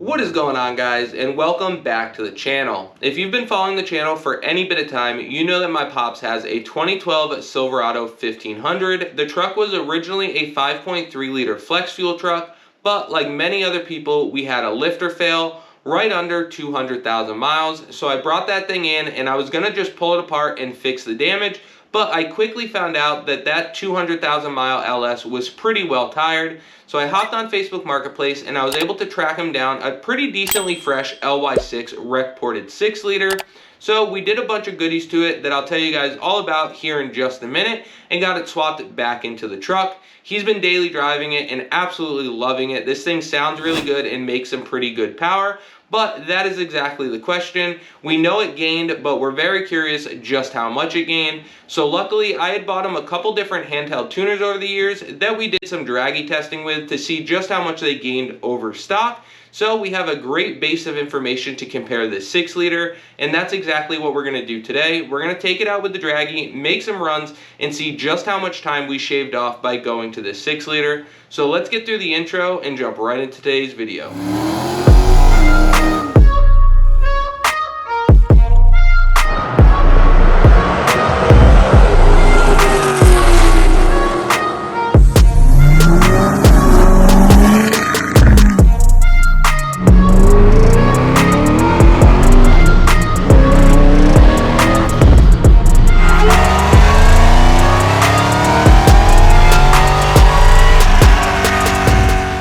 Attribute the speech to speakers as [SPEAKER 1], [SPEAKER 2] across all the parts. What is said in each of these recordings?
[SPEAKER 1] What is going on, guys, and welcome back to the channel. If you've been following the channel for any bit of time, you know that my pops has a 2012 Silverado 1500. The truck was originally a 5.3 liter flex fuel truck, but like many other people, we had a lifter fail right under 200,000 miles. So I brought that thing in and I was gonna just pull it apart and fix the damage, but I quickly found out that that 200,000 mile LS was pretty well tired. So I hopped on Facebook Marketplace and I was able to track him down a pretty decently fresh LY6 rec ported 6 liter. So we did a bunch of goodies to it that I'll tell you guys all about here in just a minute, and got it swapped back into the truck. He's been daily driving it and absolutely loving it. This thing sounds really good and makes some pretty good power. But that is exactly the question. We know it gained, but we're very curious just how much it gained. So luckily, I had bought him a couple different handheld tuners over the years that we did some Dragy testing with to see just how much they gained over stock. So we have a great base of information to compare this 6 liter, and that's exactly what we're gonna do today. We're gonna take it out with the Dragy, make some runs, and see just how much time we shaved off by going to this 6 liter. So let's get through the intro and jump right into today's video.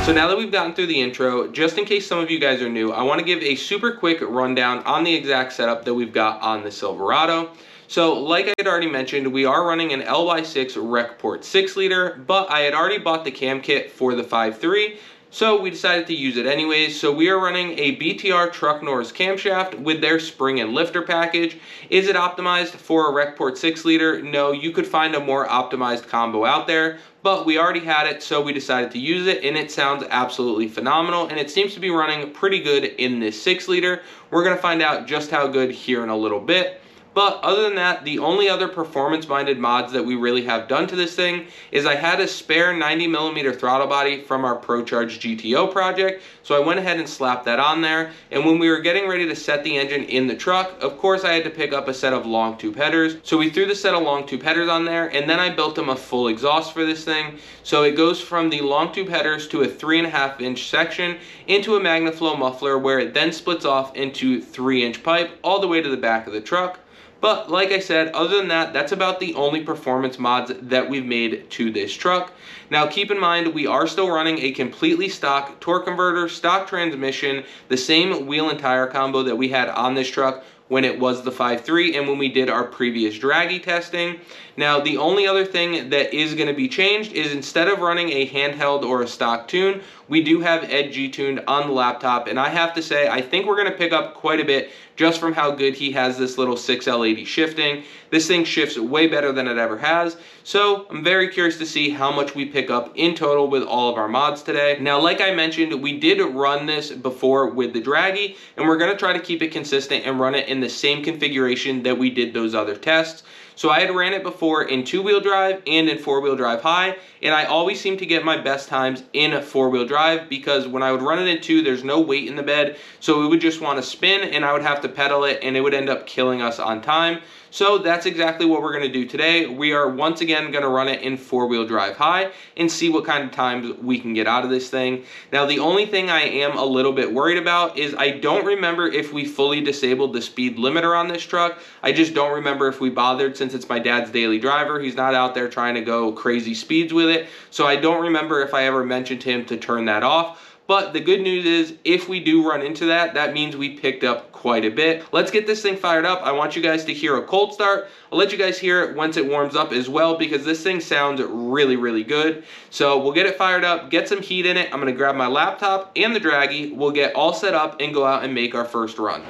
[SPEAKER 1] So now that we've gotten through the intro, just in case some of you guys are new, I want to give a super quick rundown on the exact setup that we've got on the Silverado. So like I had already mentioned, we are running an LY6 rec port 6 liter, but I had already bought the cam kit for the 5.3, so we decided to use it anyways. So we are running a BTR Truck Norris camshaft with their spring and lifter package. Is it optimized for a rec port 6 liter? No, you could find a more optimized combo out there, but we already had it, so we decided to use it, and it sounds absolutely phenomenal, and it seems to be running pretty good in this 6 liter. We're gonna find out just how good here in a little bit. But other than that, the only other performance-minded mods that we really have done to this thing is I had a spare 90mm throttle body from our ProCharge GTO project, so I went ahead and slapped that on there. And when we were getting ready to set the engine in the truck, of course I had to pick up a set of long tube headers. So we threw the set of long tube headers on there, and then I built them a full exhaust for this thing. So it goes from the long tube headers to a 3.5-inch section into a MagnaFlow muffler, where it then splits off into 3-inch pipe all the way to the back of the truck. But like I said, other than that, that's about the only performance mods that we've made to this truck. Now keep in mind, we are still running a completely stock torque converter, stock transmission, the same wheel and tire combo that we had on this truck when it was the 5.3 and when we did our previous Dragy testing. Now the only other thing that is going to be changed is instead of running a handheld or a stock tune, we do have Edge tuned on the laptop, and I have to say I think we're going to pick up quite a bit just from how good he has this little 6L80 shifting. This thing shifts way better than it ever has, so I'm very curious to see how much we pick up in total with all of our mods today. Now like I mentioned, we did run this before with the Dragy, and we're going to try to keep it consistent and run it in the same configuration that we did those other tests. So I had ran it before in 2-wheel drive and in 4-wheel drive high, and I always seem to get my best times in a 4-wheel drive, because when I would run it in 2, there's no weight in the bed, so it would just want to spin and I would have to pedal it, and it would end up killing us on time. So that's exactly what we're going to do today. We are once again going to run it in 4-wheel drive high and see what kind of times we can get out of this thing. Now the only thing I am a little bit worried about is I don't remember if we fully disabled the speed limiter on this truck. I just don't remember if we bothered, since it's my dad's daily driver. He's not out there trying to go crazy speeds with it, so I don't remember if I ever mentioned to him to turn that off. But the good news is, if we do run into that, that means we picked up quite a bit. Let's get this thing fired up. I want you guys to hear a cold start. I'll let you guys hear it once it warms up as well, because this thing sounds really, really good. So we'll get it fired up, get some heat in it. I'm gonna grab my laptop and the Dragy. We'll get all set up and go out and make our first run.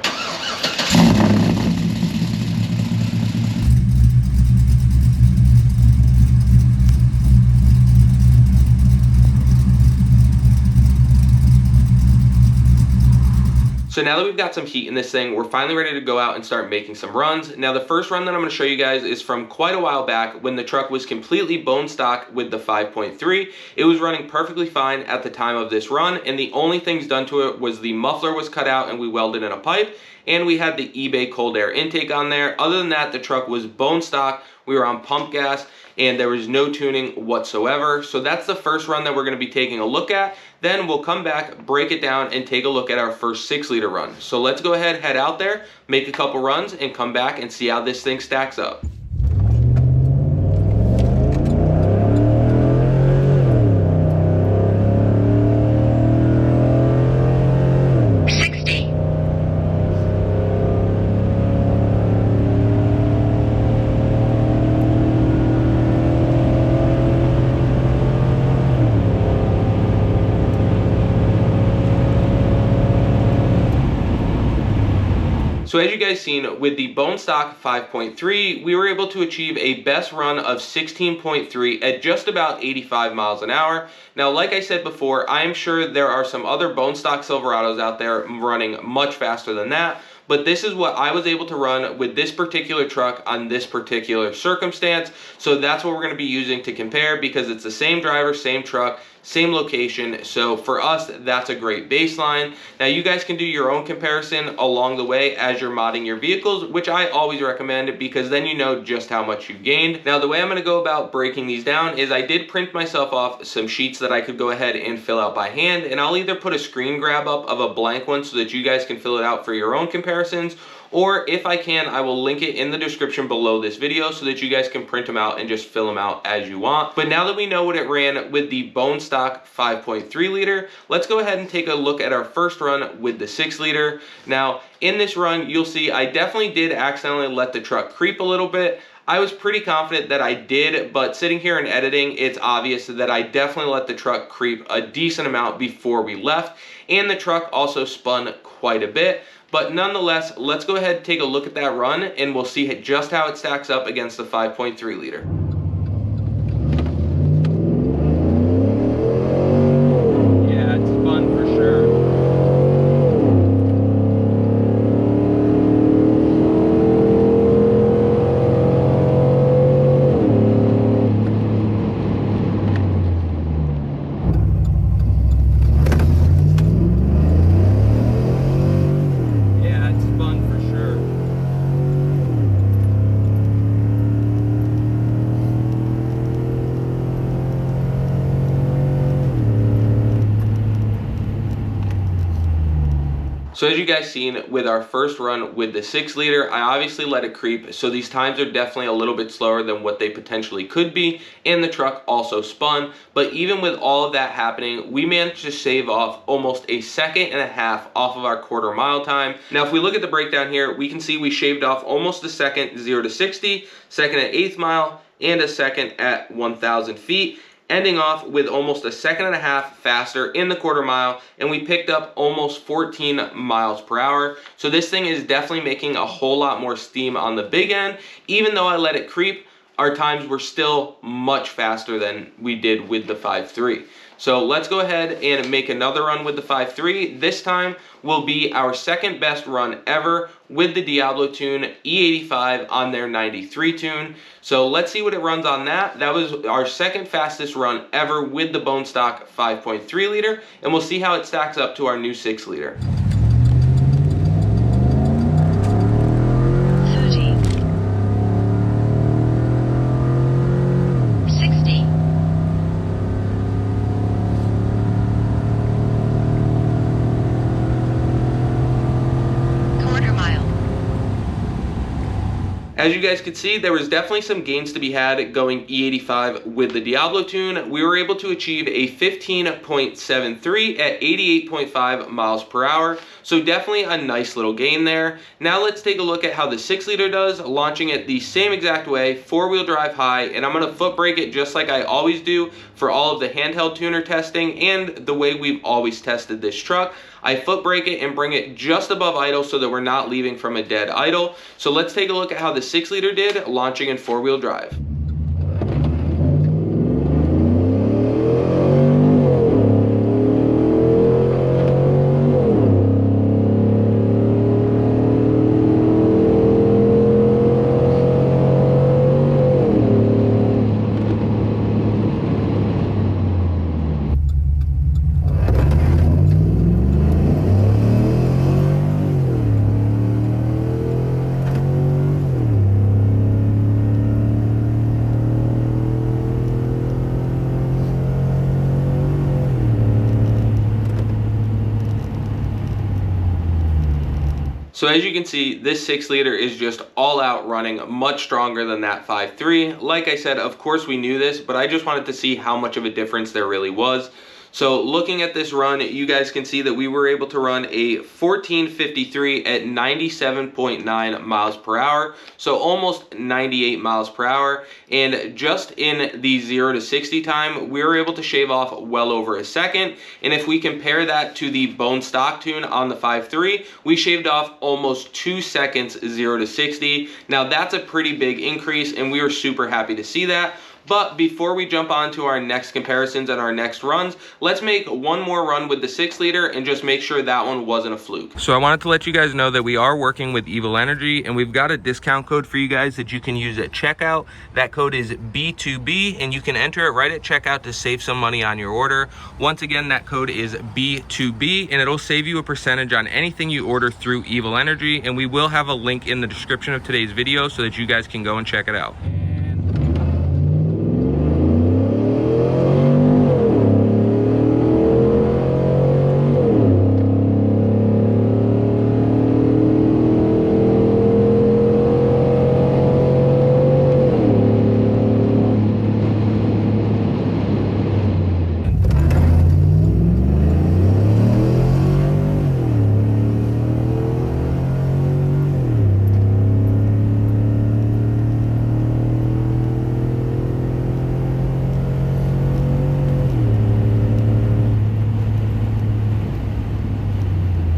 [SPEAKER 1] So now that we've got some heat in this thing, we're finally ready to go out and start making some runs. Now the first run that I'm going to show you guys is from quite a while back when the truck was completely bone stock with the 5.3. It was running perfectly fine at the time of this run, and the only things done to it was the muffler was cut out and we welded in a pipe, and we had the eBay cold air intake on there. Other than that, the truck was bone stock. We were on pump gas and there was no tuning whatsoever. So that's the first run that we're going to be taking a look at. Then we'll come back, break it down, and take a look at our first 6-liter run. So let's go ahead, head out there, make a couple runs, and come back and see how this thing stacks up. So as you guys seen, with the bone stock 5.3, we were able to achieve a best run of 16.3 at just about 85 miles an hour. Now, like I said before, I am sure there are some other bone stock Silverados out there running much faster than that, but this is what I was able to run with this particular truck on this particular circumstance. So that's what we're going to be using to compare, because it's the same driver, same truck, same location. So for us, that's a great baseline. Now you guys can do your own comparison along the way as you're modding your vehicles, which I always recommend, because then you know just how much you gained. Now the way I'm going to go about breaking these down is I did print myself off some sheets that I could go ahead and fill out by hand, and I'll either put a screen grab up of a blank one so that you guys can fill it out for your own comparisons, or if I can, I will link it in the description below this video so that you guys can print them out and just fill them out as you want. But now that we know what it ran with the bone stock 5.3 liter, let's go ahead and take a look at our first run with the 6 liter. Now, in this run, you'll see I definitely did accidentally let the truck creep a little bit. I was pretty confident that I did, but sitting here and editing, it's obvious that I definitely let the truck creep a decent amount before we left, and the truck also spun quite a bit. But nonetheless, let's go ahead and take a look at that run, and we'll see just how it stacks up against the 5.3 liter. Yeah, it's fun for sure. So as you guys seen with our first run with the 6 liter, I obviously let it creep, so these times are definitely a little bit slower than what they potentially could be, and the truck also spun. But even with all of that happening, we managed to shave off almost a 1.5 seconds off of our quarter mile time. Now if we look at the breakdown here, we can see we shaved off almost a second 0 to 60, second at 1/8 mile, and a second at 1,000 feet. Ending off with almost a 1.5 seconds faster in the quarter mile, and we picked up almost 14 miles per hour. So this thing is definitely making a whole lot more steam on the big end. Even though I let it creep, our times were still much faster than we did with the 5.3. So let's go ahead and make another run with the 5.3. This time will be our second best run ever with the Diablo tune E85 on their 93 tune. So let's see what it runs on that. That was our second fastest run ever with the bone stock 5.3 liter, and we'll see how it stacks up to our new 6 liter. As you guys could see, there was definitely some gains to be had going E85 with the Diablo tune. We were able to achieve a 15.73 at 88.5 miles per hour. So definitely a nice little gain there. Now let's take a look at how the 6 liter does, launching it the same exact way, 4-wheel drive high, and I'm going to foot brake it just like I always do for all of the handheld tuner testing and the way we've always tested this truck. I foot brake it and bring it just above idle so that we're not leaving from a dead idle. So let's take a look at how the 6 liter did, launching in 4-wheel drive. So as you can see, this 6-liter is just all out running, much stronger than that 5.3. Like I said, of course we knew this, but I just wanted to see how much of a difference there really was. So looking at this run, you guys can see that we were able to run a 1453 at 97.9 miles per hour. So almost 98 miles per hour. And just in the 0 to 60 time, we were able to shave off well over a second. And if we compare that to the bone stock tune on the 5.3, we shaved off almost 2 seconds 0 to 60. Now that's a pretty big increase, and we were super happy to see that. But before we jump on to our next comparisons and our next runs, let's make one more run with the 6-liter and just make sure that one wasn't a fluke. So I wanted to let you guys know that we are working with ievilenergy, and we've got a discount code for you guys that you can use at checkout. That code is B2B, and you can enter it right at checkout to save some money on your order. Once again, that code is B2B, and it'll save you a percentage on anything you order through ievilenergy, and we will have a link in the description of today's video so that you guys can go and check it out.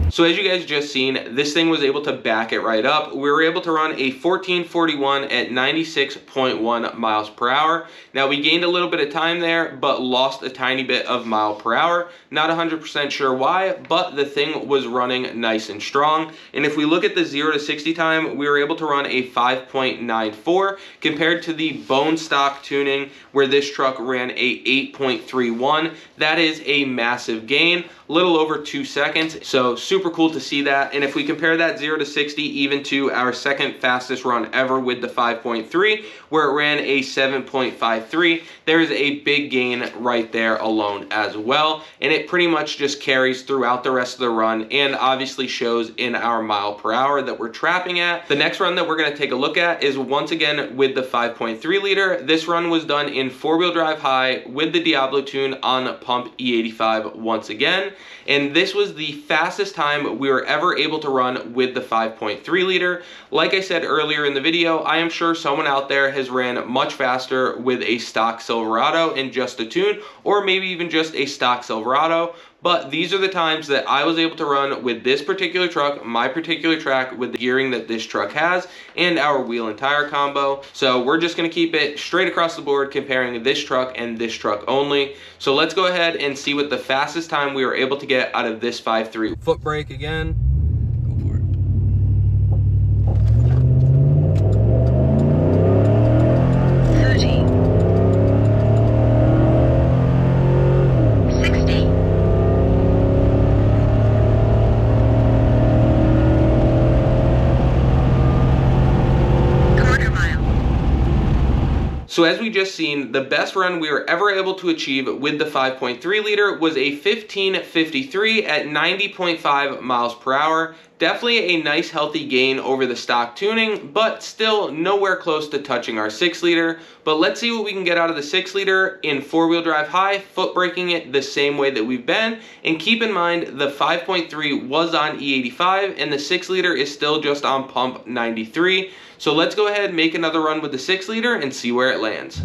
[SPEAKER 1] So as you guys just seen, this thing was able to back it right up. We were able to run a 1441 at 96.1 miles per hour. Now we gained a little bit of time there, but lost a tiny bit of mile per hour. Not 100% sure why, but the thing was running nice and strong. And if we look at the 0 to 60 time, we were able to run a 5.94 compared to the bone stock tuning where this truck ran a 8.31. That is a massive gain, little over 2 seconds. So super cool to see that. And if we compare that 0 to 60 even to our second fastest run ever with the 5.3, where it ran a 7.53, there is a big gain right there alone as well. And it pretty much just carries throughout the rest of the run and obviously shows in our mile per hour that we're trapping at. The next run that we're going to take a look at is once again with the 5.3 liter. This run was done in 4-wheel drive high with the Diablo tune on pump E85 once again. And this was the fastest time we were ever able to run with the 5.3 liter. Like I said earlier in the video, I am sure someone out there has ran much faster with a stock Silverado in just a tune, or maybe even just a stock Silverado. But these are the times that I was able to run with this particular truck, my particular track, with the gearing that this truck has, and our wheel and tire combo. So we're just going to keep it straight across the board, comparing this truck and this truck only. So let's go ahead and see what the fastest time we were able to get out of this 5.3. Foot brake again. So as we just seen, the best run we were ever able to achieve with the 5.3 liter was a 1553 at 90.5 miles per hour. Definitely a nice healthy gain over the stock tuning, but still nowhere close to touching our 6-liter. But let's see what we can get out of the 6-liter in 4-wheel drive high, foot braking it the same way that we've been. And keep in mind, the 5.3 was on E85 and the 6-liter is still just on pump 93. So let's go ahead and make another run with the 6-liter and see where it lands.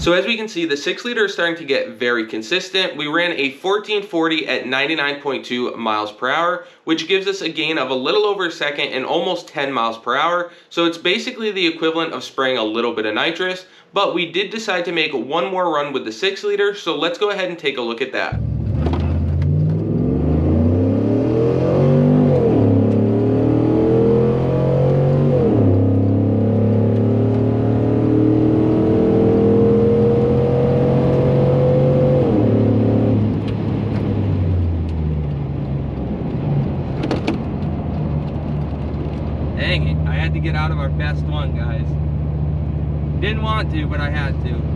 [SPEAKER 1] So as we can see, the 6-liter is starting to get very consistent. We ran a 1440 at 99.2 miles per hour, which gives us a gain of a little over a second and almost 10 miles per hour. So it's basically the equivalent of spraying a little bit of nitrous, but we did decide to make one more run with the 6-liter. So let's go ahead and take a look at that. Dang it, I had to get out of our best one, guys. Didn't want to, but I had to.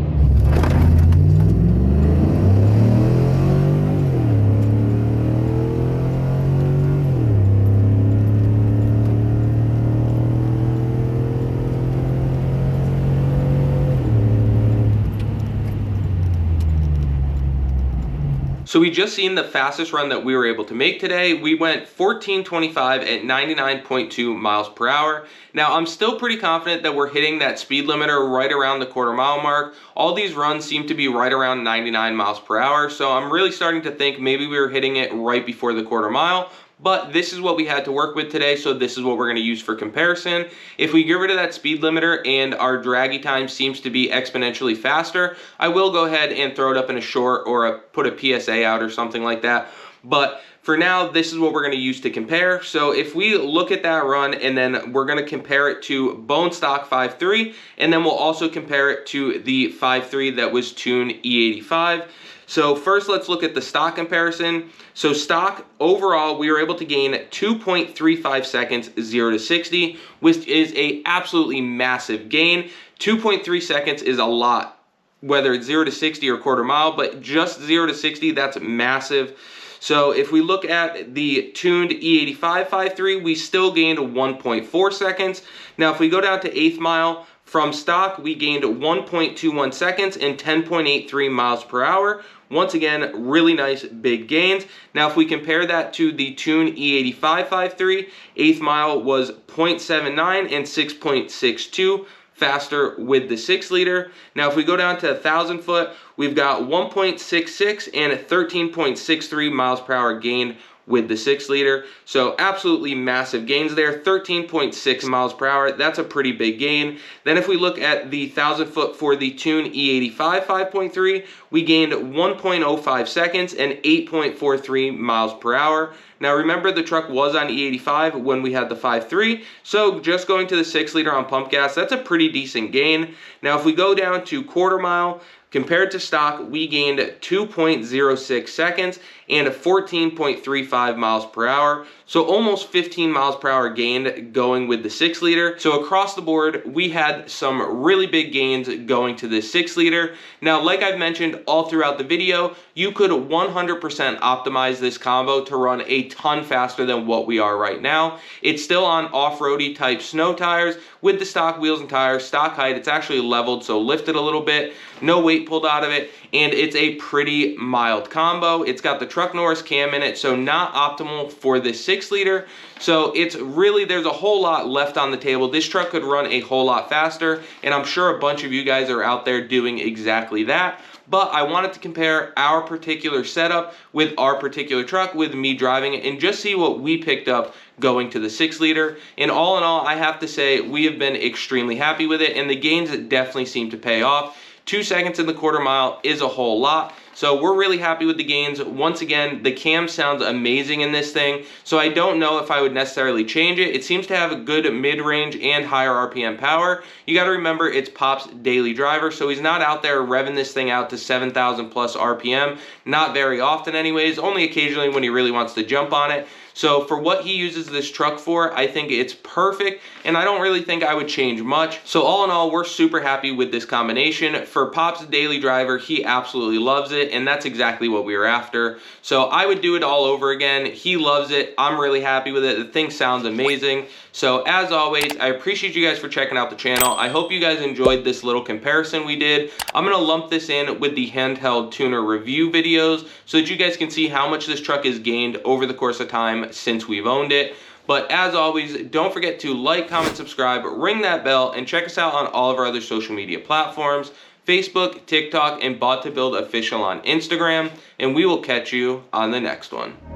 [SPEAKER 1] So we just seen the fastest run that we were able to make today. We went 1425 at 99.2 miles per hour. Now I'm still pretty confident that we're hitting that speed limiter right around the quarter-mile mark. All these runs seem to be right around 99 miles per hour. So I'm really starting to think maybe we were hitting it right before the quarter-mile. But this is what we had to work with today, so this is what we're going to use for comparison. If we get rid of that speed limiter and our draggy time seems to be exponentially faster, I will go ahead and throw it up in a short or put a PSA out or something like that. But for now, this is what we're going to use to compare. So if we look at that run and then we're going to compare it to bone stock 5.3, and then we'll also compare it to the 5.3 that was tuned E85. So first, let's look at the stock comparison. So stock, overall, we were able to gain 2.35 seconds 0 to 60, which is a absolutely massive gain. 2.3 seconds is a lot, whether it's 0 to 60 or quarter mile, but just 0 to 60, that's massive. So if we look at the tuned E85 5.3, we still gained 1.4 seconds. Now, if we go down to 1/8 mile, from stock, we gained 1.21 seconds and 10.83 miles per hour. Once again, really nice big gains. Now, if we compare that to the Tune E85 5.3, 1/8 mile was 0.79 and 6.62 faster with the 6-liter. Now, if we go down to 1,000 foot, we've got 1.66 and a 13.63 miles per hour gain with the 6-liter. So absolutely massive gains there. 13.6 miles per hour. That's a pretty big gain. Then if we look at the 1,000 foot for the Tune E85 5.3, we gained 1.05 seconds and 8.43 miles per hour. Now remember, the truck was on E85 when we had the 5.3, so just going to the 6-liter on pump gas, that's a pretty decent gain. Now if we go down to quarter mile, compared to stock, we gained 2.06 seconds and 14.35 miles per hour. So almost 15 miles per hour gained going with the 6-liter. So across the board, we had some really big gains going to the 6-liter. Now, like I've mentioned all throughout the video, you could 100% optimize this combo to run a ton faster than what we are right now. It's still on off-roady type snow tires with the stock wheels and tires, stock height. It's actually leveled, so lifted a little bit, no weight pulled out of it, and it's a pretty mild combo. It's got the Truck Norris cam in it, so not optimal for the 6-liter. So it's really, there's a whole lot left on the table. This truck could run a whole lot faster, and I'm sure a bunch of you guys are out there doing exactly that. But I wanted to compare our particular setup with our particular truck, with me driving it, and just see what we picked up going to the 6-liter. And all in all, I have to say we have been extremely happy with it, and the gains definitely seem to pay off. 2 seconds in the quarter mile is a whole lot. So we're really happy with the gains. Once again, the cam sounds amazing in this thing, so I don't know if I would necessarily change it. It seems to have a good mid-range and higher RPM power. You got to remember, it's Pop's daily driver, so he's not out there revving this thing out to 7,000 plus RPM. Not very often anyways, only occasionally when he really wants to jump on it. So for what he uses this truck for, I think it's perfect, and I don't really think I would change much. So all in all, we're super happy with this combination. For Pop's daily driver, he absolutely loves it, and that's exactly what we were after. So I would do it all over again. He loves it. I'm really happy with it. The thing sounds amazing. So as always, I appreciate you guys for checking out the channel. I hope you guys enjoyed this little comparison we did. I'm going to lump this in with the handheld tuner review videos so that you guys can see how much this truck has gained over the course of time since we've owned it. But as always, don't forget to like, comment, subscribe, ring that bell, and check us out on all of our other social media platforms: Facebook, TikTok, and Bought to Build Official on Instagram. And we will catch you on the next one.